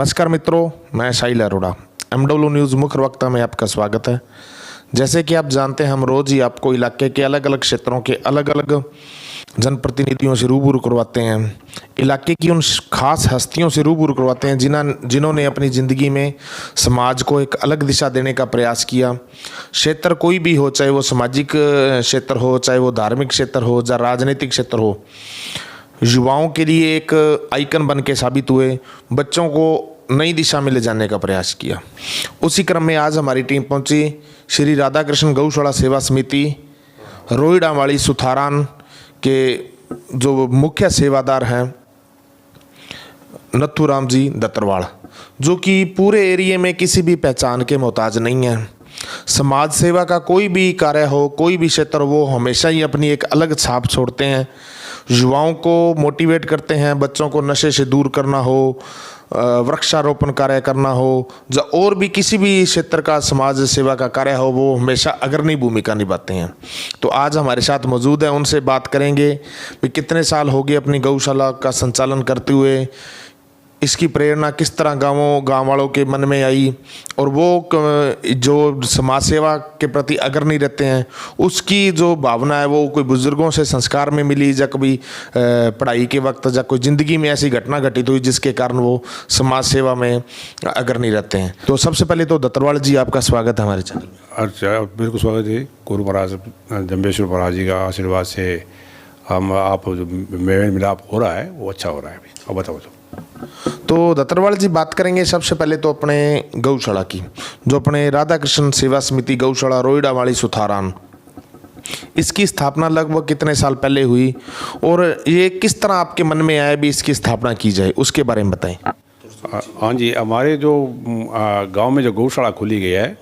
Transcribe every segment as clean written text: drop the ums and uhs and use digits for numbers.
नमस्कार मित्रों, मैं साहिल अरोड़ा। MW न्यूज़ मुख्य वक्ता में आपका स्वागत है। जैसे कि आप जानते हैं, हम रोज़ ही आपको इलाके के अलग अलग क्षेत्रों के अलग अलग जनप्रतिनिधियों से रूबरू करवाते हैं, इलाके की उन खास हस्तियों से रूबरू करवाते हैं जिन्होंने अपनी ज़िंदगी में समाज को एक अलग दिशा देने का प्रयास किया। क्षेत्र कोई भी हो, चाहे वो सामाजिक क्षेत्र हो, चाहे वो धार्मिक क्षेत्र हो, या राजनीतिक क्षेत्र हो, युवाओं के लिए एक आइकन बन के साबित हुए, बच्चों को नई दिशा में ले जाने का प्रयास किया। उसी क्रम में आज हमारी टीम पहुंची श्री राधा कृष्ण गौशाला सेवा समिति रोईडावाली सुथारान के जो मुख्य सेवादार हैं नथुराम जी दत्तरवाल, जो कि पूरे एरिया में किसी भी पहचान के मोहताज नहीं है। समाज सेवा का कोई भी कार्य हो, कोई भी क्षेत्र, वो हमेशा ही अपनी एक अलग छाप छोड़ते हैं। युवाओं को मोटिवेट करते हैं, बच्चों को नशे से दूर करना हो, वृक्षारोपण कार्य करना हो, या और भी किसी भी क्षेत्र का समाज सेवा का कार्य हो, वो हमेशा अग्रणी भूमिका निभाते हैं। तो आज हमारे साथ मौजूद है, उनसे बात करेंगे कि कितने साल हो गए अपनी गौशाला का संचालन करते हुए, इसकी प्रेरणा किस तरह गांव वालों के मन में आई, और वो जो समाज सेवा के प्रति अग्रणी रहते हैं उसकी जो भावना है वो कोई बुजुर्गों से संस्कार में मिली, या कभी पढ़ाई के वक्त, या कोई ज़िंदगी में ऐसी घटना घटित हुई जिसके कारण वो समाज सेवा में अग्रणी रहते हैं। तो सबसे पहले तो दत्तरवाल जी, आपका स्वागत है हमारे चैनल में। अच्छा, बिल्कुल स्वागत है। गुरु महाराज जम्बेश्वर महाराज जी का आशीर्वाद से हम आप जो मेल मिलाप हो रहा है वो अच्छा हो रहा है। अभी अब बताओ। तो दत्तरवाल जी, बात करेंगे सबसे पहले तो अपने गौशाला की, जो अपने राधा कृष्ण सेवा समिति गौशाला रोईडावाली सुथारान, इसकी स्थापना लगभग कितने साल पहले हुई, और ये किस तरह आपके मन में आया भी इसकी स्थापना की जाए, उसके बारे में बताएं। हाँ जी, हमारे जो गांव में जो गौशाला खुली गई है,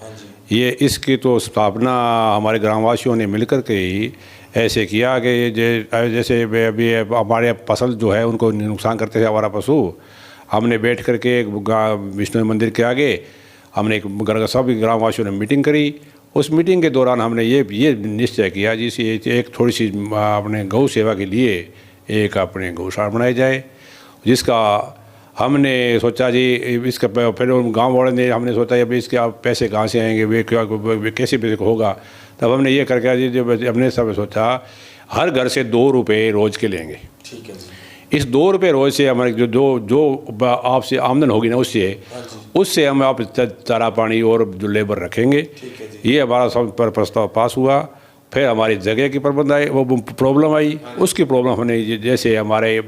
ये इसकी तो स्थापना हमारे ग्रामवासियों ने मिलकर के ही ऐसे किया कि जैसे अभी हमारे फसल जो है उनको नुकसान करते थे हमारा पशु, हमने बैठ करके विष्णु मंदिर के आगे हमने एक सभी ग्रामवासियों ने मीटिंग करी। उस मीटिंग के दौरान हमने ये निश्चय किया जिसे एक थोड़ी सी अपने गौ सेवा के लिए एक अपने गौशाला बनाई जाए, जिसका हमने सोचा जी इसका फिर गांव वालों ने हमने सोचा अभी इसके पैसे कहाँ से आएंगे, वे कैसे होगा। तब हमने ये करके जब हमने सब सोचा हर घर से 2 रुपये रोज़ के लेंगे। ठीक है जी। इस 2 रुपये रोज़ से हमारे जो आपसे आमदन होगी ना, उससे हम आप चारा पानी और जो लेबर रखेंगे। ये हमारा सब पर प्रस्ताव पास हुआ। फिर हमारी जगह की प्रबंध आई, वो प्रॉब्लम आई। उसकी प्रॉब्लम हमने जैसे हमारे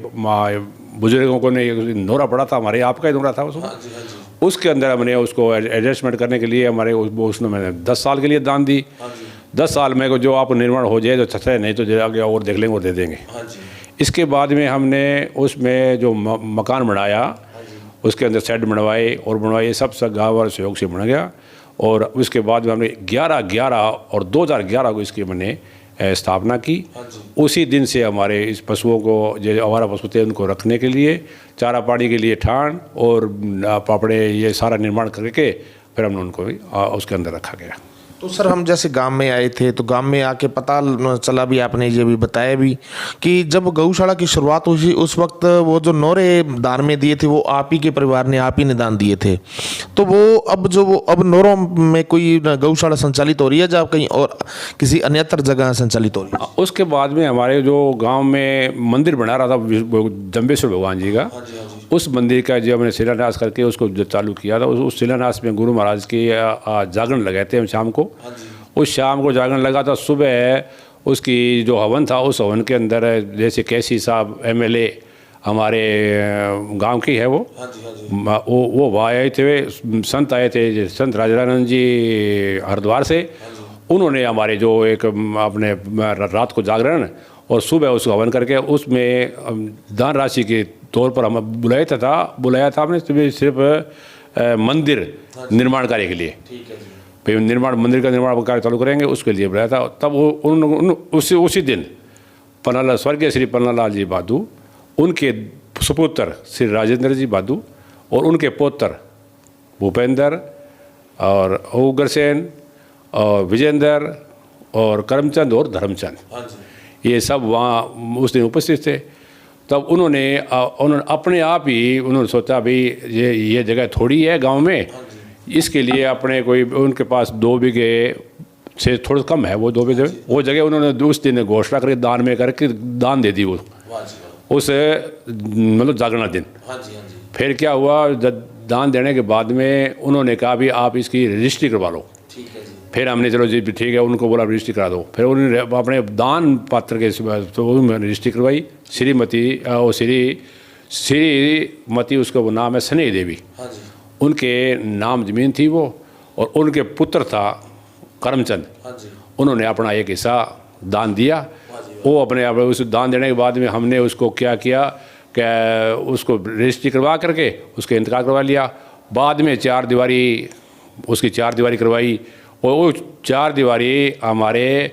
बुजुर्गों को ने नोरा पड़ा था, हमारे आपका ही नोरा था उसमें। उसके अंदर हमने उसको एडजस्टमेंट करने के लिए हमारे उसने मैंने 10 साल के लिए दान दी। 10 साल में जो आपको निर्माण हो जाए तो अच्छा है, नहीं तो आगे और देख लेंगे और दे देंगे। इसके बाद में हमने उसमें जो मकान बनाया, उसके अंदर शेड बनवाए और बनवाए, सब गाँव वाले सहयोग से बन गया। और उसके बाद में हमने 11 और 2011 को इसकी मैंने स्थापना की। उसी दिन से हमारे इस पशुओं को जो हमारा पशु थे उनको रखने के लिए, चारा पानी के लिए ठान और पापड़े, ये सारा निर्माण करके फिर हमने उनको उसके अंदर रखा गया। तो सर, हम जैसे गांव में आए थे तो गांव में आके पता चला भी, आपने ये भी बताया भी कि जब गौशाला की शुरुआत हुई उस वक्त वो जो नौरे दान में दिए थे वो आप ही के परिवार ने, आप ही ने दान दिए थे। तो वो अब नौरों में कोई गौशाला संचालित हो रही है जब कहीं और किसी अन्यत्र जगह संचालित हो रही है? उसके बाद में हमारे जो गाँव में मंदिर बना रहा था जम्बेश्वर भगवान जी का, उस मंदिर का जो हमने शिलान्यास करके उसको जो चालू किया था, उस शिलान्यास में गुरु महाराज की जागरण लगाए थे हम शाम को। उस शाम को जागरण लगा था। सुबह उसकी जो हवन था, उस हवन के अंदर जैसे कैसी साहब MLA हमारे गांव की है, वो वहाँ आए थे, संत आए थे, संत राजानंद जी हरिद्वार से। उन्होंने हमारे जो एक अपने रात को जागरण और सुबह उसको हवन करके उसमें दान राशि के तौर पर हम बुलाया था हमने सिर्फ मंदिर निर्माण कार्य के लिए। फिर मंदिर का निर्माण कार्य चालू करेंगे उसके लिए बुलाया था। तब उसी दिन स्वर्गीय श्री पन्नालाल जी बादू, उनके सुपुत्र श्री राजेंद्र जी बादू और उनके पुत्र भूपेंद्र और उग्रसेन और विजेंद्र और करमचंद और धर्मचंद, ये सब वहाँ उस दिन उपस्थित थे। तब उन्होंने अपने आप ही उन्होंने सोचा भाई ये जगह थोड़ी है गांव में, इसके लिए अपने कोई उनके पास 2 बीघे से थोड़ा कम है वो 2 बीघे, वो जगह उन्होंने उस दिन घोषणा करके दान में करके दान दे दी वो उस मतलब जागरण दिन। फिर क्या हुआ, दान देने के बाद में उन्होंने कहा भी आप इसकी रजिस्ट्री करवा लो। फिर हमने चलो जी ठीक है, उनको बोला रजिस्ट्री करा दो। फिर उन्होंने अपने दान पात्र के तो उन्होंने रजिस्ट्री करवाई। श्रीमती उसका वो नाम है स्नेह देवी, उनके नाम ज़मीन थी वो, और उनके पुत्र था करमचंद, उन्होंने अपना एक हिस्सा दान दिया। वो अपने उस दान देने के बाद में हमने उसको क्या किया कि उसको रजिस्ट्री करवा करके उसके इंतकाल करवा लिया। बाद में 4 दीवारी उसकी 4 दीवारी करवाई, और वो 4 दीवारी हमारे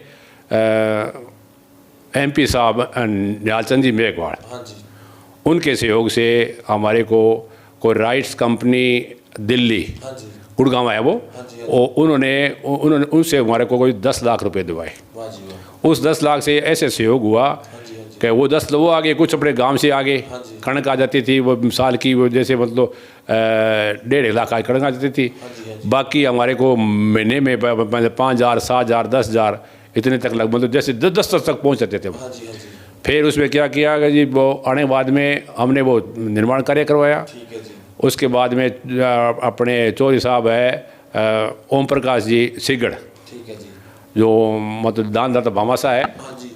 MP साहब न्यालचंद जी मेघवाड़, उनके सहयोग से हमारे को कोई राइट्स कंपनी दिल्ली गुड़गांव है वो, और उन्होंने उनसे हमारे को कोई 10 लाख रुपए दिलवाए। उस 10 लाख से ऐसे सहयोग हुआ कि वो 10 वो आगे कुछ अपने गांव से आगे कणक आ जाती थी, वो मिसाल की वो जैसे मतलब 1.5 लाख की कणक आ जाती थी। बाकी हमारे को महीने में 5,000 7,000 10,000 इतने तक लगभग मतलब जैसे 10 तक पहुँच जाते थे। फिर उसमें क्या किया कि जी वो आने बाद में हमने वो निर्माण कार्य करवाया। उसके बाद में अपने चौधरी साहब है ओम प्रकाश जी सिगड़, जो मतलब दानदाता भामाशा है,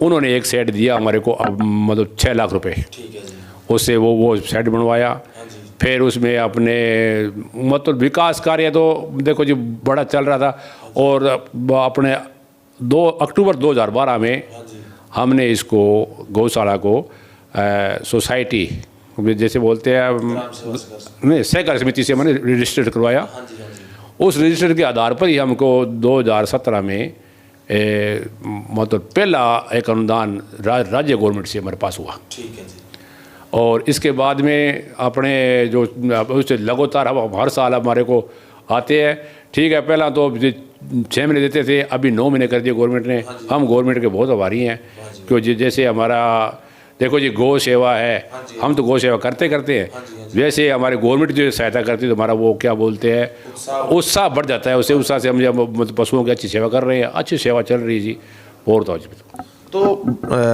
उन्होंने एक सेट दिया हमारे को, मतलब 6 लाख रुपए, उससे वो सेट बनवाया। फिर उसमें अपने मतलब विकास कार्य तो देखो जी बड़ा चल रहा था, और अपने 2 अक्टूबर 2012 में हमने इसको गौशाला को सोसाइटी जैसे बोलते हैं नहीं सहकारी समिति से मैंने रजिस्टर्ड करवाया। उस रजिस्टर के आधार पर ही हमको 2017 में मतलब पहला एक अनुदान राज्य गवर्नमेंट से हमारे पास हुआ। और इसके बाद में अपने जो उससे लगातार हम हर साल हमारे को आते हैं। ठीक है, पहला तो 6 महीने देते थे, अभी 9 महीने कर दिए गवर्नमेंट ने। हम गवर्नमेंट के बहुत आभारी हैं, क्योंकि जैसे हमारा देखो जी गौ सेवा है, हम तो गौ सेवा करते हैं, वैसे हमारे गवर्नमेंट जो सहायता करती है तो हमारा वो क्या बोलते हैं उत्साह बढ़ जाता है। उसे उत्साह से हम मतलब पशुओं की अच्छी सेवा कर रहे हैं, अच्छी सेवा चल रही है जी। और तो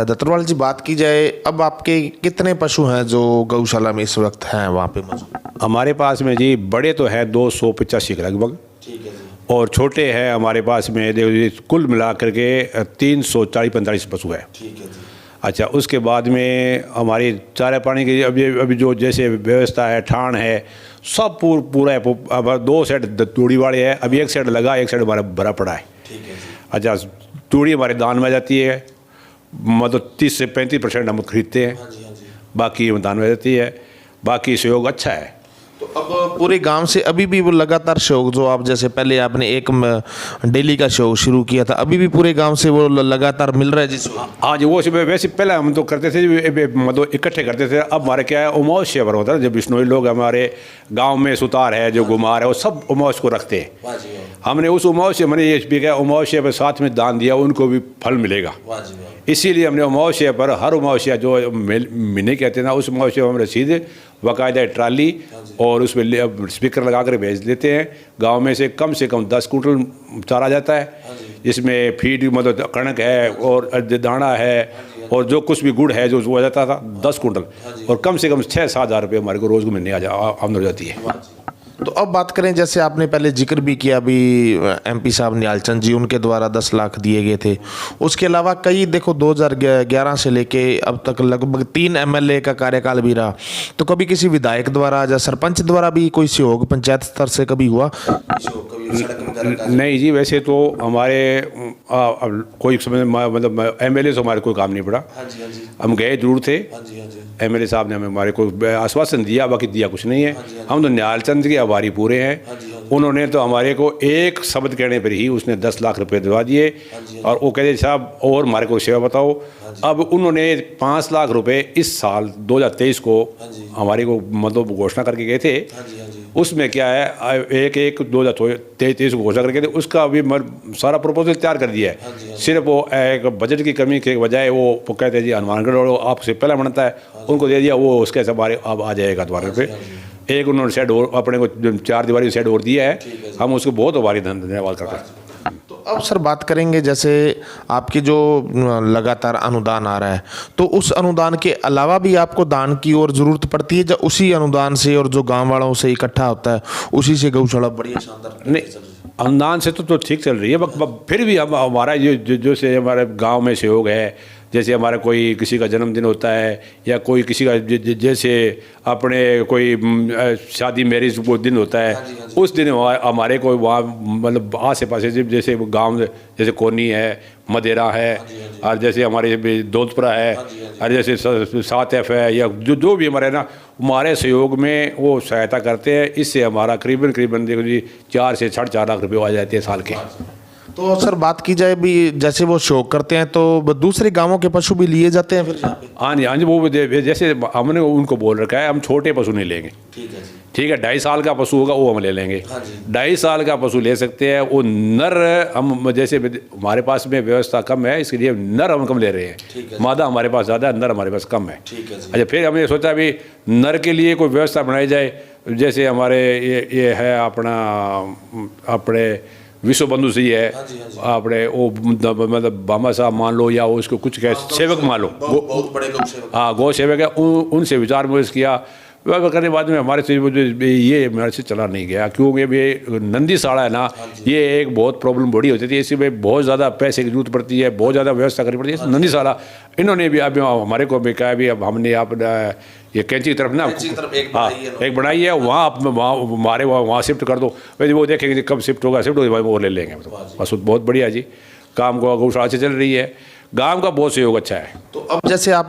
दत्तरवाल जी बात की जाए, अब आपके कितने पशु हैं जो गौशाला में इस वक्त हैं वहाँ पे मौजूद? हमारे पास में जी बड़े तो है 285 के लगभग, और छोटे हैं हमारे पास में देखो जी कुल मिला करके 340-45 पशु है। अच्छा, उसके बाद में हमारी चारे पानी की अभी जो जैसे व्यवस्था है, ठाण है, सब पूरा है। अब 2 सेट तूड़ी वाले है, अभी 1 सेट लगा, 1 सेट हमारा भरा पड़ा है। अच्छा, तूड़ी हमारे दान में जाती है, मतलब 30 से 35% हम खरीदते हैं, बाकी दान में जाती है। बाकी सहयोग अच्छा है। तो अब पूरे गांव से अभी भी वो लगातार सहयोग, जो आप जैसे पहले आपने एक डेली का सहयोग शुरू किया था, अभी भी पूरे गांव से वो लगातार मिल रहा है जिस? हाँ जी, वो वैसे पहले हम तो करते थे मतलब इकट्ठे करते थे। अब हमारे क्या है अमावस्या पर होता है, जब बिश्नोई लोग हमारे गांव में सुतार है, जो गुमार है, वो सब अमावस्या को रखते हैं। हमने उस अमावस्या मैंने ये भी कहा अमावस्या पर साथ में दान दिया, उनको भी फल मिलेगा। इसीलिए हमने अमावस्या पर हर अमावस्या जो महीने कहते हैं ना, उस अमावस्या पर हम रसीद बाकायदा ट्राली और उसमें स्पीकर लगा कर भेज देते हैं। गांव में से कम 10 कुंटल चारा जाता है, जिसमें फीड मतलब कणक है और दाना है और जो कुछ भी गुड़ है जो वो जाता था 10 कुंटल, और कम से कम 6-7 हज़ार रुपये हमारे को रोज़ को महीने आमदनी हो जाती है। तो अब बात करें, जैसे आपने पहले जिक्र भी किया, अभी MP साहब न्यालचंद जी उनके द्वारा 10 लाख दिए गए थे। उसके अलावा कई देखो 2011 से लेके अब तक लगभग 3 MLA का कार्यकाल भी रहा, तो कभी किसी विधायक द्वारा या सरपंच द्वारा भी कोई सहयोग पंचायत स्तर से कभी हुआ? नहीं जी, वैसे तो हमारे कोई समय मतलब MLA से हमारे कोई काम नहीं पड़ा। हम गए जरूर थे, MLA साहब ने हमें हमारे को आश्वासन दिया, बाकी दिया कुछ नहीं है। हम तो न्यालचंद के आभारी पूरे हैं। उन्होंने तो हमारे को एक शब्द कहने पर ही उसने 10 लाख रुपए दिलवा दिए, और वो कहते साहब और हमारे को सेवा बताओ। अब उन्होंने 5 लाख रुपए इस साल 2023 को हमारे को मतलब घोषणा करके गए थे उसमें क्या है, एक 2023 को घोषणा करके उसका अभी सारा प्रपोजल तैयार कर दिया है। सिर्फ वो एक बजट की कमी के बजाय वो कहते हैं जी हनुमानगढ़ आपसे पहला बनता है, उनको दे दिया, वो उसके हमारे अब आ जाएगा द्वारा पे। एक उन्होंने शेड और अपने को 4 दीवारी शेड और दिया है, हम उसको बहुत भारी धन्यवाद करते हैं। तो अब सर बात करेंगे जैसे आपकी जो लगातार अनुदान आ रहा है, तो उस अनुदान के अलावा भी आपको दान की और ज़रूरत पड़ती है, जब उसी अनुदान से और जो गांव वालों से इकट्ठा होता है उसी से गौशाला बढ़िया शानदार नहीं, अनुदान से तो ठीक चल रही है, फिर भी हम हमारा जो से हमारे गांव में सहयोग है, जैसे हमारा कोई किसी का जन्मदिन होता है या कोई किसी का जैसे अपने कोई शादी मैरिज वो दिन होता है, उस दिन हमारे कोई वहाँ मतलब आसे पासे जैसे गांव जैसे कोनी है, मदेरा है, और जैसे हमारे दौलतपुरा है, और जैसे 7F है, या जो भी हमारे ना हमारे सहयोग में वो सहायता करते हैं। इससे हमारा करीबन देखो जी 4 से 4.5 लाख रुपये आ जाते हैं साल के। तो सर बात की जाए भी जैसे वो शौक करते हैं तो दूसरे गांवों के पशु भी लिए जाते हैं फिर? हाँ जी, वो जैसे हमने उनको बोल रखा है हम छोटे पशु नहीं लेंगे। ठीक है, 2.5 साल का पशु होगा वो हम ले लेंगे। 2.5 साल का पशु ले सकते हैं। वो नर हम जैसे हमारे पास में व्यवस्था कम है, इसके लिए नर हम कम ले रहे हैं। मादा हमारे पास ज़्यादा है, नर हमारे पास कम है। अच्छा, फिर हमने सोचा भी नर के लिए कोई व्यवस्था बनाई जाए। जैसे हमारे ये है अपने विश्व बंधु से ही है, आपने वो मतलब बाबा साहब मान लो या उसको कुछ कह सेवक मान लो, बहुत बड़े गौ सेवक, हाँ गौ सेवक है, उनसे विचार विमर्श किया। वह करने बाद में हमारे से ये मेरे से चला नहीं गया, क्योंकि ये नंदी साड़ा है ना, ये एक बहुत प्रॉब्लम बड़ी होती थी। इसमें बहुत ज़्यादा पैसे की जरूरत पड़ती है, बहुत ज़्यादा व्यवस्था करनी पड़ती है। नंदी साड़ा इन्होंने भी अब हमारे को भी कहा, भी अब हमने आप ये कैंची की तरफ ना हाँ एक बनाई है, वहाँ हमारे वहाँ शिफ्ट कर दो। वैसे वो देखेंगे कब शिफ्ट होगा, वो ले लेंगे। बस बहुत बढ़िया जी, काम को गौशाला से चल रही है, गांव का बहुत सहयोग अच्छा है। तो अब जैसे आप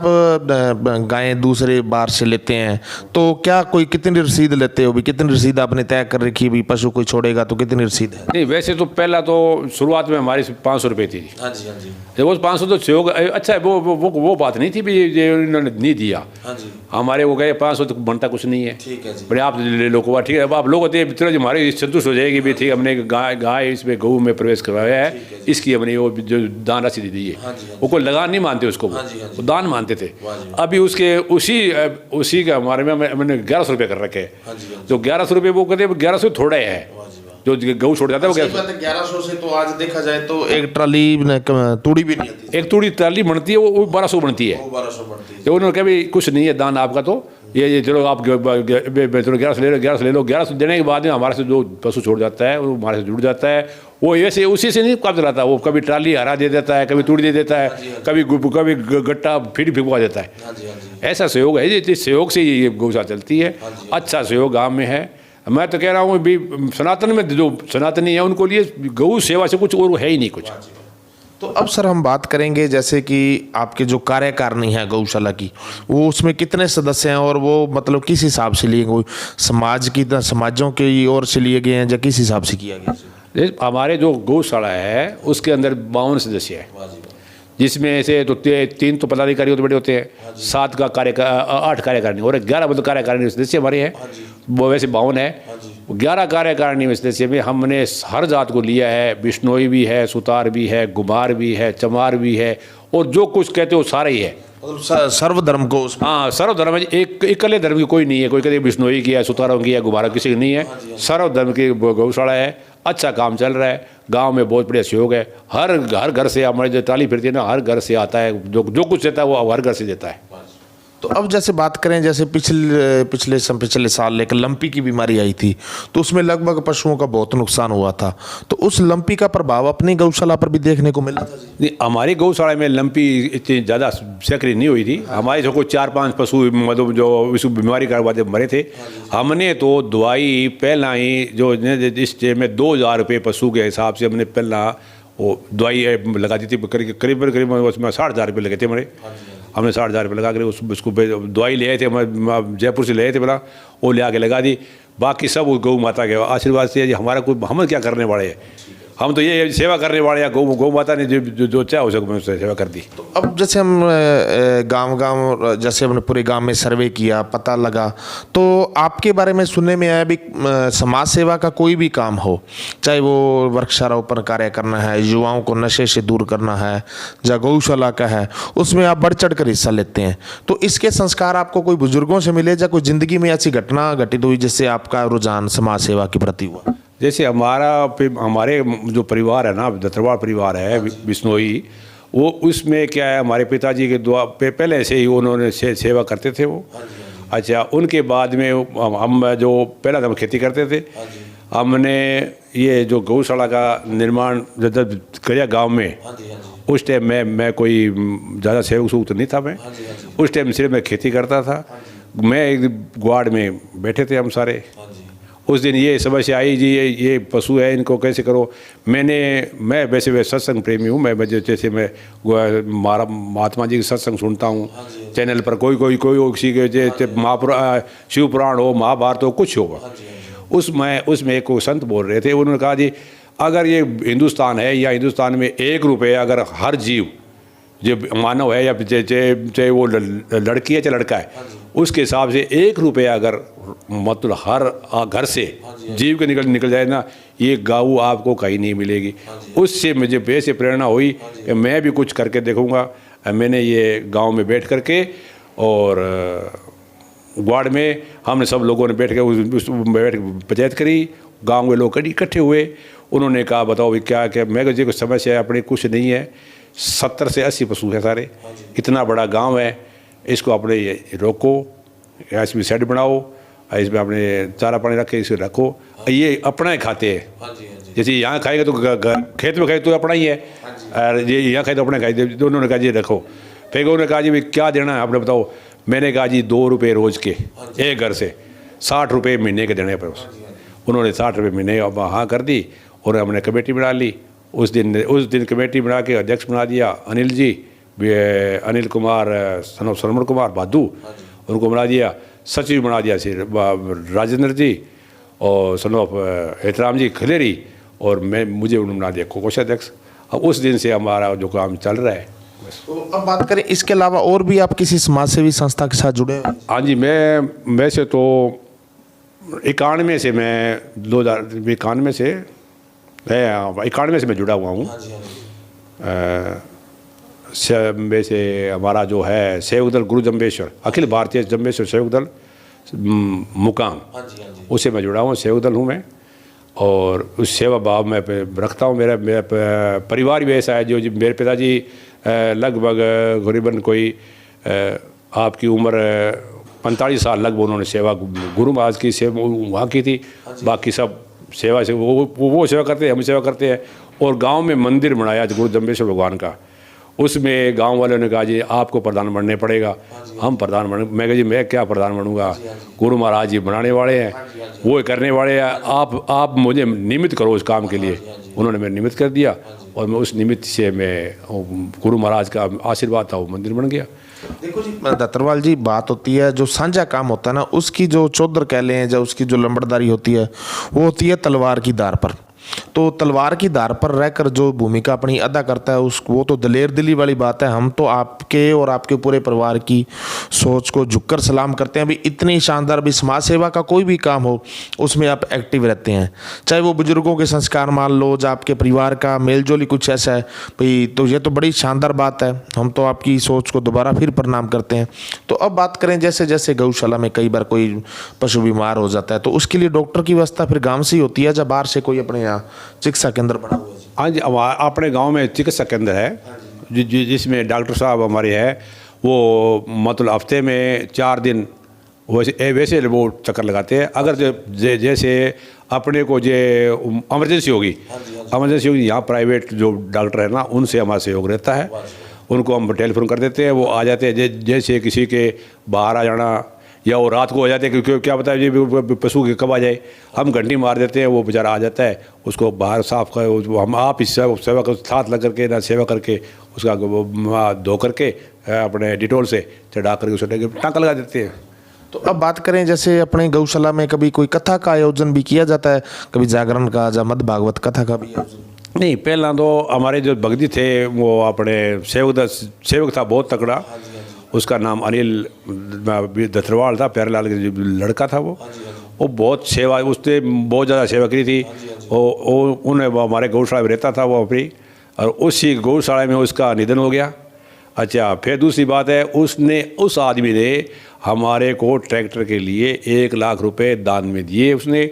गायें दूसरे बार से लेते हैं तो क्या कोई कितनी रसीद लेते हो भी? कितनी रसीद आपने तय कर रखी है भी? पशु कोई छोड़ेगा तो कितनी रसीद है? नहीं, वैसे तो पहला तो शुरुआत में हमारी 500 रुपये थी। हाँ जी, हाँ जी। तो वो 500 तो सहयोग अच्छा है, वो बात नहीं थी भी ये उन्होंने नहीं दिया। हाँ जी। हमारे वो गए 500 तो बनता कुछ नहीं है। ठीक है जी। बड़े आप ले लो को ठीक है, अब आप लोग होते हैं चलो हमारी संतुष्ट हो जाएगी भी, ठीक हमने गाय इसमें गऊ में प्रवेश करवाया है, इसकी हमने वो जो दान राशि दी है। वो कोई लगान नहीं मानते उसको, वो दान मानते थे। अभी उसके उसी का हमारे में मैंने 1100 रुपये कर रखे हैं। जो 1100 रुपये वो कहते हैं 1100 थोड़े है, जो गऊ छोड़ जाता है वो 1100 से तो आज देखा जाए तो एक ट्राली तूड़ी भी नहीं आती। एक तूड़ी ट्राली बनती है, वो 1200 बनती है। 1200 बनती है। तो उन्होंने कहा भी कुछ नहीं है दान आपका, तो ये चलो आप चलो 1100 ले लो, 1100 ले लो। 1100 देने के बाद में हमारे से जो पशु छोड़ जाता है वो हमारे से जुड़ जाता है। वो ऐसे उसी से नहीं काम चलाता, वो कभी ट्राली हरा दे देता है, कभी तूड़ी दे देता है, कभी गट्टा फिर फिरवा देता है। ऐसा सहयोग है, इस सहयोग से ये गौशाला चलती है। अच्छा सहयोग गाँव में है। मैं तो कह रहा हूँ भी सनातन में जो सनातनी है उनको लिए गौ सेवा से कुछ और है ही नहीं कुछ। तो अब सर हम बात करेंगे जैसे कि आपके जो कार्यकारिणी है गौशाला की, वो उसमें कितने सदस्य हैं और वो मतलब किस हिसाब से लिए गए? समाजों की ओर से लिए गए हैं या किस हिसाब से किया गया? हमारे जो गौशाला है उसके अंदर 52 सदस्य है, जिसमें से तो 3 तो पदाधिकारी होते बड़े होते हैं, 8 कार्यकारिणी और 11 मतलब कार्यकारिणी सदस्य हमारे हैं। वो वैसे 52 है। 11 कार्यकारिणी में सदस्य में हमने हर जात को लिया है। बिश्नोई भी है, सुतार भी है, गुमार भी है, चमार भी है, और जो कुछ कहते हो सारे ही है। मतलब सर्वधर्म को? हाँ, सर्वधर्म है। एक इकल्ले धर्म की कोई नहीं है। कोई कहते बिश्नोई की है, सुतारों की है, गुमारों किसी की नहीं है। सर्वधर्म की गौशाला है। अच्छा काम चल रहा है, गांव में बहुत बढ़िया सहयोग है। हर घर से हमारे जो ट्राली फिरती है ना, हर घर से आता है, जो कुछ देता है वो हर घर से देता है। तो अब जैसे बात करें, जैसे पिछले साल एक लंपी की बीमारी आई थी, तो उसमें लगभग पशुओं का बहुत नुकसान हुआ था। तो उस लंपी का प्रभाव अपनी गौशाला पर भी देखने को मिला था जी? नहीं, हमारी गौशाला में लंपी इतनी ज़्यादा सक्रिय नहीं हुई थी। हमारे जो कोई 4-5 पशु मतलब जो इस बीमारी का बाद मरे थे। हमने तो दवाई पहला ही जो इस में 2000 रुपये पशु के हिसाब से हमने पहला वो दवाई लगा दी थी। करीब उसमें 60,000 रुपये लगे थे हमारे। हमने 60,000 रुपये लगा कर उसको दवाई ले आए थे, हम जयपुर से ले आए थे बोला, वो ले आके लगा दी। बाकी सब गौ माता के आशीर्वाद से हमारा कोई हम क्या करने वाले हैं। हम तो ये सेवा करने वाले हैं, गौ माता ने जो चाहे हो सके उससे सेवा कर दी। तो अब जैसे हम गांव जैसे हमने पूरे गांव में सर्वे किया, पता लगा, तो आपके बारे में सुनने में आया भी समाज सेवा का कोई भी काम हो, चाहे वो वृक्षारोपण कार्य करना है, युवाओं को नशे से दूर करना है, या गौशाला का है, उसमें आप बढ़ चढ़ कर हिस्सा लेते हैं। तो इसके संस्कार आपको कोई बुजुर्गों से मिले या कोई ज़िंदगी में ऐसी घटना घटित हुई जिससे आपका रुझान समाज सेवा के प्रति हुआ? जैसे हमारे जो परिवार है ना, दत्तरवाड़ परिवार है बिश्नोई, वो उसमें क्या है, हमारे पिताजी के दुआ पहले से ही उन्होंने सेवा करते थे वो। अच्छा, उनके बाद में हम जो पहला हम खेती करते थे, हमने ये जो गौशाला का निर्माण जब किया गांव में, उस टाइम मैं कोई ज़्यादा सेवक सूक्त नहीं था। मैं उस टाइम सिर्फ मैं खेती करता था। मैं एक ग्वाड़ में बैठे थे हम सारे। उस दिन ये समस्या आई जी, ये पशु है, इनको कैसे करो। मैं वैसे सत्संग प्रेमी हूँ। मैं जैसे मैं महात्मा जी के सत्संग सुनता हूँ चैनल पर, कोई किसी के जैसे शिव पुराण हो, महाभारत हो, कुछ हो। उसमें एक संत बोल रहे थे, उन्होंने कहा जी अगर ये हिंदुस्तान है या हिंदुस्तान में 1 रुपये अगर हर जीव जो मानव है या चाहे वो लड़की है चाहे लड़का है, उसके हिसाब से 1 रुपया अगर मतलब हर घर से जीव के निकल जाए ना, ये गऊ आपको कहीं नहीं मिलेगी। उससे मुझे वैसे प्रेरणा हुई कि मैं भी कुछ करके देखूँगा। मैंने ये गांव में बैठ करके और ग्वाड़ में हमने सब लोगों ने बैठ के पंचायत करी। गांव के लोग इकट्ठे हुए। उन्होंने कहा बताओ भाई क्या मैं जी कोई समस्या है अपनी? कुछ नहीं है, 70 से 80 पशु है सारे, इतना बड़ा गांव है, इसको अपने ये रोको, इसमें शेड बनाओ, इसमें अपने चारा पानी रखे, इसे रखो, ये अपना ही खाते हैं। जैसे यहाँ खाएगा तो खेत में खाए तो अपना ही है, और ये यहाँ खाए तो अपना खाए। तो उन्होंने कहा जी रखो। फिर उन्होंने कहा जी भाई क्या देना है आपने बताओ? मैंने कहा जी 2 रुपये रोज़ के एक घर से, 60 रुपये महीने के देने पर। उन्होंने 60 रुपये महीने हाँ कर दी और हमने कमेटी बना ली। उस दिन कमेटी बना के अध्यक्ष बना दिया अनिल जी, अनिल कुमार श्रवण कुमार बादू, उनको बना दिया। सचिव बना दिया राजेंद्र जी और सनोफ एहतराम जी खलेरी, और मुझे उन्होंने बना दिया कोषाध्यक्ष। अब उस दिन से हमारा जो काम चल रहा है। तो अब बात करें इसके अलावा और भी आप किसी समाज सेवी संस्था के साथ जुड़े हैं? हाँ जी, मैं वैसे तो 91 से मैं 2091 से मैं जुड़ा हुआ हूँ। वैसे हमारा जो है सेवक दल गुरु जम्बेश्वर, अखिल भारतीय जम्बेश्वर सेवक दल मुकाम, उससे मैं जुड़ा हूँ, सेवक दल हूँ मैं। और उस सेवा भाव में रखता हूँ। मेरा परिवार भी ऐसा है जो मेरे पिताजी लगभग करीबन कोई आपकी उम्र 45 साल लगभग उन्होंने सेवा गुरु महाराज की सेवा वहाँ की थी। बाकी सब सेवा से वो सेवा करते हैं, हम सेवा करते हैं। और गांव में मंदिर बनाया गुरु जम्बेश्वर भगवान का, उसमें गांव वालों ने कहा जी आपको प्रधान बनने पड़ेगा। हम प्रधान बने। मैं कहा जी मैं क्या प्रधान बनूंगा, गुरु महाराज जी बनाने वाले हैं, वो करने वाले हैं, आप मुझे निमित्त करो उस काम के लिए। उन्होंने मैं निमित्त कर दिया और मैं उस निमित्त से मैं गुरु महाराज का आशीर्वाद था, वो मंदिर बन गया। देखो जी दत्तरवाल जी, बात होती है जो साझा काम होता है ना, उसकी जो चौधर कह लें या उसकी जो लंबड़दारी होती है वो होती है तलवार की धार पर। तो तलवार की धार पर रहकर जो भूमिका अपनी अदा करता है वो तो दलेर दिली वाली बात है। हम तो आपके और आपके पूरे परिवार की सोच को झुककर सलाम करते हैं। अभी इतनी शानदार भी समाज सेवा का कोई भी काम हो उसमें आप एक्टिव रहते हैं, चाहे वो बुजुर्गों के संस्कार मान लो या आपके परिवार का मेलजोल ही कुछ ऐसा है भाई, तो ये तो बड़ी शानदार बात है। हम तो आपकी सोच को दोबारा फिर प्रणाम करते हैं। तो अब बात करें जैसे जैसे गौशाला में कई बार कोई पशु बीमार हो जाता है तो उसके लिए डॉक्टर की व्यवस्था फिर गाँव से ही होती है या बाहर से कोई अपने यहाँ चिकित्सा केंद्र बना हुआ है? हाँ जी, अपने गांव में चिकित्सा केंद्र है जिसमें डॉक्टर साहब हमारे हैं, वो मतलब हफ्ते में 4 दिन वैसे वो चक्कर लगाते हैं। अगर जैसे अपने को जो इमरजेंसी होगी यहाँ प्राइवेट जो डॉक्टर है ना, उनसे हमारा सहयोग रहता है। उनको हम टेलीफोन कर देते हैं, वो आ जाते हैं। जैसे किसी के बाहर आ जाना या वो रात को हो जाते हैं, क्योंकि क्या पता है जी पशु के कब आ जाए, हम घंटी मार देते हैं, वो बेचारा आ जाता है। उसको बाहर साफ कर हम आप इस सेवा का साथ लग करके ना सेवा करके उसका धो करके अपने डिटोल से चढ़ा करके उसे टाँका लगा देते हैं। तो अब बात करें जैसे अपने गौशाला में कभी कोई कथा का आयोजन भी किया जाता है, कभी जागरण का या मध्य भागवत कथा का भी आयोजन? नहीं, पहला तो हमारे जो भगती थे वो अपने सेवक था बहुत तगड़ा। उसका नाम अनिल दथरवाल था, प्यारेलाल का जो लड़का था वो बहुत सेवा, उसने बहुत ज़्यादा सेवा की थी। उन्हें वो हमारे गौशाला में रहता था वो अपनी, और उसी गौशाला में उसका निधन हो गया। अच्छा, फिर दूसरी बात है, उस आदमी ने हमारे को ट्रैक्टर के लिए 1 लाख रुपए दान में दिए उसने,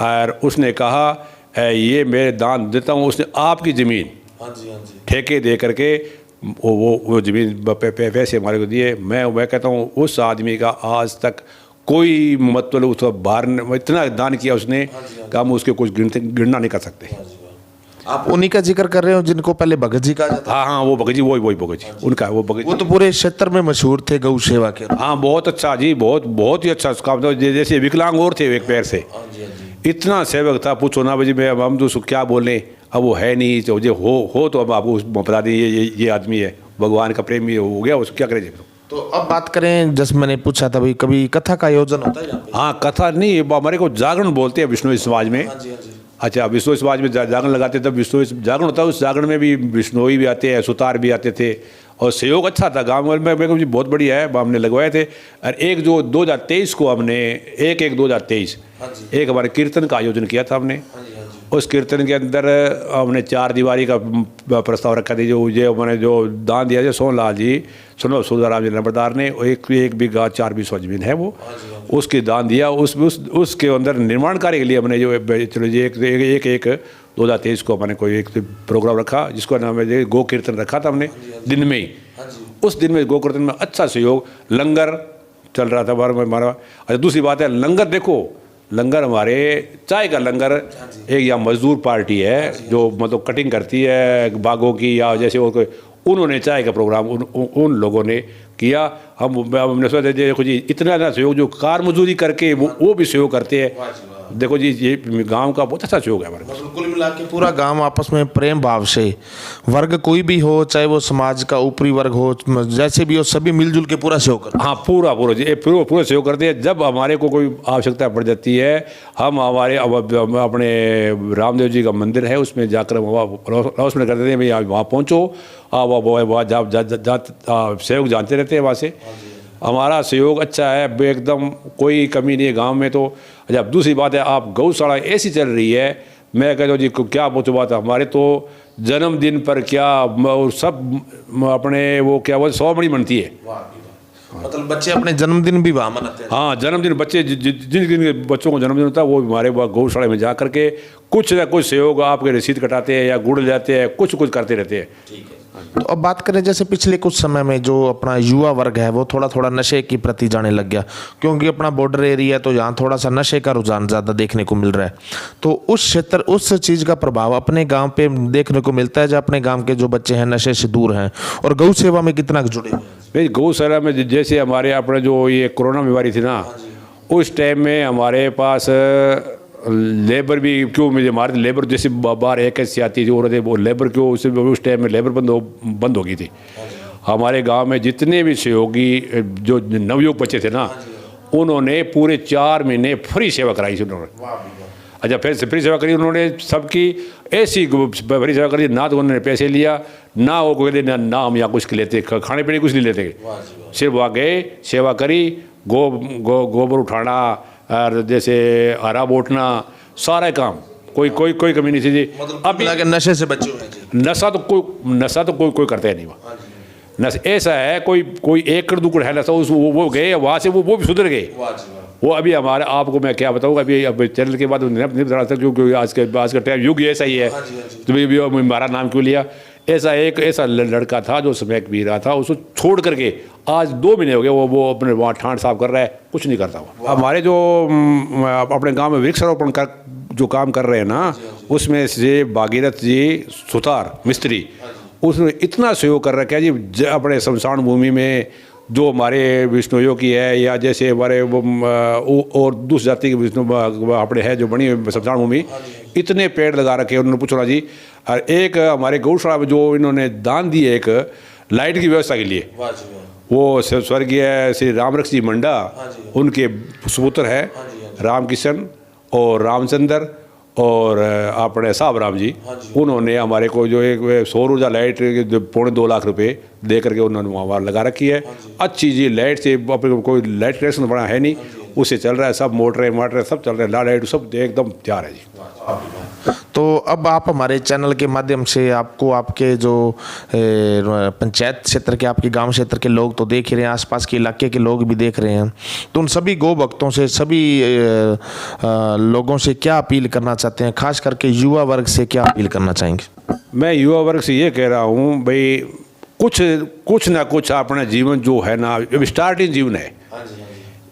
और उसने कहा ये मैं दान देता हूँ। उसने आपकी ज़मीन ठेके दे करके वो ज़मीन पैसे हमारे को दिए। मैं कहता हूँ उस आदमी का आज तक कोई मतलब उसको बाहर इतना दान किया उसने कि हम उसके कुछ गिनना नहीं कर सकते। आप उन्हीं का जिक्र कर रहे हो जिनको पहले भगत जी कहा जाता? हाँ, वो भगत जी, वही भगत जी, उनका वो भगत। वो तो पूरे क्षेत्र में मशहूर थे गौ सेवा के। हाँ, बहुत अच्छा जी, बहुत ही अच्छा काम था। जैसे विकलांग और थे एक पैर से, इतना सेवक था, पूछो ना भाई। हम तो क्या बोलें, अब वो है नहीं, तो जो हो तो अब आपको बता दें ये आदमी है, भगवान का प्रेमी हो गया, उसको क्या करें। तो अब बात करें, जैसे मैंने पूछा था भाई, कभी कथा का आयोजन होता है? हाँ, कथा नहीं, हमारे को जागरण बोलते हैं विष्णु समाज में। अच्छा, विष्णु समाज में जागरण लगाते तब विष्णु जागरण होता है। उस जागरण में भी विष्णोई भी आते हैं, सुतार भी आते थे, और सहयोग अच्छा था गाँव में। मेरे को बहुत बढ़िया है, हमने लगवाए थे। और एक जो 2023 को हमने 1/1/2023 एक हमारे कीर्तन का आयोजन किया था हमने। उस कीर्तन के अंदर हमने 4 दीवारी का प्रस्ताव रखा था। जो मैंने जो दान दिया है सोनलाल जी, सुधाराम जी नंबरदार ने, एक बीघा 4 बीसवा जमीन है वो, उसके दान दिया। उसके अंदर निर्माण कार्य के लिए हमने जो चलो जी 1/1/2023 को हमने कोई एक प्रोग्राम रखा, जिसका नाम है गो कीर्तन रखा था हमने दिन में ही। उस दिन में गो कीर्तन में अच्छा सहयोग, लंगर चल रहा था हमारा। अच्छा, दूसरी बात है लंगर, देखो लंगर हमारे चाय का लंगर, एक या मजदूर पार्टी है जो मतलब कटिंग करती है बागों की, या जैसे और कोई, उन्होंने चाय का प्रोग्राम उन लोगों ने किया। हमने सोचा देखो जी, इतना ना सहयोग, जो कार मजदूरी करके वो भी सहयोग करते हैं। देखो जी, ये गांव का बहुत अच्छा सहयोग है हमारे पास। कुल मिला के पूरा गांव आपस में प्रेम भाव से, वर्ग कोई भी हो, चाहे वो समाज का ऊपरी वर्ग हो, जैसे भी हो, सभी मिलजुल के पूरा सहयोग करते हैं। हाँ, पूरा जी, पूरा सहयोग करते हैं। जब हमारे को कोई आवश्यकता पड़ जाती है, हम अपने रामदेव जी का मंदिर है, उसमें जाकर अनाउंसमेंट कर देते हैं, भाई वहाँ पहुँचो, वहाँ सहयोग जानते रहते हैं वहाँ से। हमारा सहयोग अच्छा है एकदम, कोई कमी नहीं है गांव में तो। अच्छा, दूसरी बात है, आप गौशाला ऐसी चल रही है, मैं कहता हूँ जी क्या पूछो बात है, हमारे तो जन्मदिन पर क्या सब अपने वो क्या वो 100 बड़ी बनती है। मतलब बच्चे अपने जन्मदिन भी वहाँ मनाते हैं? हाँ, जन्मदिन बच्चे जिन बच्चों को जन्मदिन होता है वो हमारे गौशाला में जा करके कुछ ना कुछ सहयोग, आपके रसीद कटाते हैं या गुड़ जाते हैं, कुछ करते रहते हैं। ठीक है। तो अब बात करें, जैसे पिछले कुछ समय में जो अपना युवा वर्ग है वो थोड़ा नशे की प्रति जाने लग गया, क्योंकि अपना बॉर्डर एरिया है तो यहाँ थोड़ा सा नशे का रुझान ज़्यादा देखने को मिल रहा है। तो उस क्षेत्र, उस चीज़ का प्रभाव अपने गांव पे देखने को मिलता है, जो अपने गांव के जो बच्चे हैं नशे से दूर हैं और गौ सेवा में कितना जुड़े हुए हैं? गौशाला में जैसे हमारे अपने जो ये कोरोना बीमारी थी ना, उस टाइम में हमारे पास लेबर भी क्यों, मुझे हमारे लेबर जैसे बाहर एक ऐसी आती थी औरतें, वो लेबर क्यों उस टाइम में लेबर बंद हो गई थी। हमारे गांव में जितने भी सहयोगी जो नवयुवक बच्चे थे ना, उन्होंने पूरे 4 महीने फ्री सेवा कराई थी उन्होंने। अच्छा, फिर फ्री सेवा करी उन्होंने, सबकी ऐसी फ्री सेवा करी, ना तो उन्होंने पैसे लिया, ना वो कोई ना हम यहाँ कुछ लेते, खाने पीने कुछ नहीं लेते, सिर्फ वहाँ गए, सेवा करी, गोबर उठाना और जैसे हरा बोटना, सारा काम, कोई कमी नहीं थी जी। अभी नशे से बचे हुए हैं? नशा तो कोई करता है नहीं वहाँ। नशा ऐसा है, कोई एकड़ दुकड़ है नशा, वो गए वहाँ से, वो भी सुधर गए। वो अभी हमारे, आपको मैं क्या बताऊँ, अभी अब चैनल के बाद नहीं बता सकता, क्योंकि आज का टाइम युग ऐसा ही है। तो भी हमारा नाम क्यों लिया? ऐसा लड़का था जो स्मैक पी रहा था, उसको छोड़ करके आज 2 महीने हो गए वो अपने वहाँ ठाण साफ कर रहा है, कुछ नहीं करता वो। हमारे जो अपने गांव में वृक्षारोपण का जो काम कर रहे हैं ना, उसमें से भागीरथ जी सुतार मिस्त्री, उसने इतना सहयोग कर रखा है जी। अपने शमशान भूमि में जो हमारे विष्णुयों की है, या जैसे हमारे वो और दूसरी जाति के विष्णु अपने है जो बनी शमशान भूमि, इतने पेड़ लगा रखे उन्होंने, पूछो ना जी। और एक हमारे गौशाला में जो इन्होंने दान दिए एक लाइट की व्यवस्था के लिए, वो स्वर्गीय श्री रामरक्ष जी मंडा, उनके सुपुत्र है रामकिशन और रामचंद्र, और अपने साहब राम जी, उन्होंने हमारे को जो एक सौर ऊर्जा लाइट जो 2.25 लाख रुपए दे करके उन्होंने वहाँ लगा रखी है। अच्छी जी लाइट से, अपने कोई लाइट कनेक्शन बना है नहीं, उससे चल रहा है, सब मोटरें सब चल रहे हैं, लाइट सब एकदम तैयार है जी। तो अब आप हमारे चैनल के माध्यम से आपको आपके जो पंचायत क्षेत्र के, आपके गांव क्षेत्र के लोग तो देख ही रहे हैं, आसपास के इलाके के लोग भी देख रहे हैं, तो उन सभी गौ भक्तों से, सभी लोगों से क्या अपील करना चाहते हैं, खास करके युवा वर्ग से क्या अपील करना चाहेंगे? मैं युवा वर्ग से ये कह रहा हूँ भाई, कुछ ना कुछ अपना जीवन जो है ना, अब स्टार्टिंग जीवन है,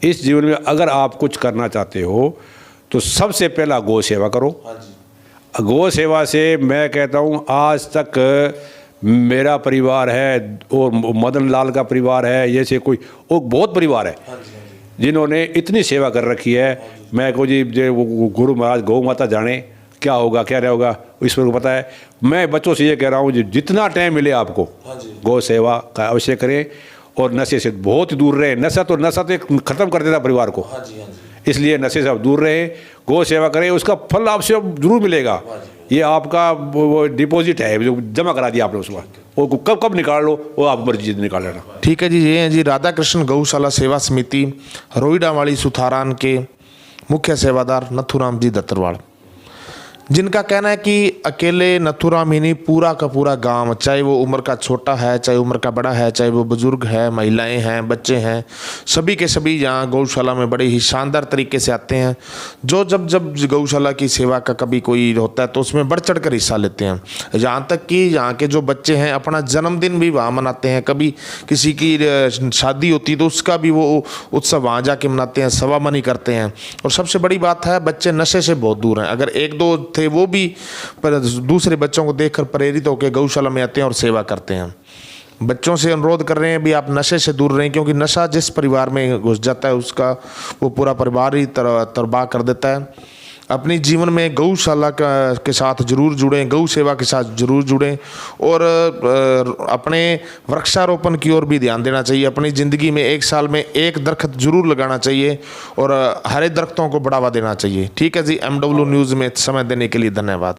इस जीवन में अगर आप कुछ करना चाहते हो तो सबसे पहला गौ सेवा करो। गौ सेवा से मैं कहता हूँ, आज तक मेरा परिवार है और मदन लाल का परिवार है, जैसे कोई और बहुत परिवार है जिन्होंने इतनी सेवा कर रखी है। मैं को जी जो गुरु महाराज गौ माता जाने क्या होगा क्या नहीं होगा, ईश्वर को पता है। मैं बच्चों से ये कह रहा हूँ, जितना टाइम मिले आपको गौ सेवा का अवश्य करें और नशे से बहुत ही दूर रहे। नशा तो ख़त्म कर देता परिवार को, इसलिए नशे से आप दूर रहे, गौ सेवा करें, उसका फल आपसे जरूर मिलेगा। ये आपका वो डिपॉजिट है जो जमा करा दिया आपने, उसका वो कब निकाल लो, वो आप मर्जी से निकाल लेना। ठीक है जी। ये हैं जी राधा कृष्ण गौशाला सेवा समिति रोईडावाली सुथारान के मुख्य सेवादार नथुराम जी दत्तरवाड़, जिनका कहना है कि अकेले नथुराम ही नहीं, पूरा का पूरा गांव, चाहे वो उम्र का छोटा है, चाहे उम्र का बड़ा है, चाहे वो बुजुर्ग है, महिलाएं हैं, बच्चे हैं, सभी के सभी यहाँ गौशाला में बड़े ही शानदार तरीके से आते हैं। जो जब गौशाला की सेवा का कभी कोई होता है तो उसमें बढ़ चढ़ कर हिस्सा लेते हैं। यहाँ तक कि यहाँ के जो बच्चे हैं अपना जन्मदिन भी वहाँ मनाते हैं, कभी किसी की शादी होती तो उसका भी वो उत्सव वहाँ जाके मनाते हैं, सवामनी करते हैं। और सबसे बड़ी बात है, बच्चे नशे से बहुत दूर हैं। अगर एक दो वो भी पर दूसरे बच्चों को देखकर प्रेरित होकर गौशाला में आते हैं और सेवा करते हैं। बच्चों से अनुरोध कर रहे हैं भी आप नशे से दूर रहें, क्योंकि नशा जिस परिवार में घुस जाता है उसका वो पूरा परिवार ही तबाह कर देता है। अपनी जीवन में गौशाला के साथ जरूर जुड़ें, गौ सेवा के साथ जरूर जुड़ें और अपने वृक्षारोपण की ओर भी ध्यान देना चाहिए। अपनी ज़िंदगी में 1 साल में 1 दरख्त जरूर लगाना चाहिए और हरे दरख्तों को बढ़ावा देना चाहिए। ठीक है जी। MW न्यूज़ में समय देने के लिए धन्यवाद।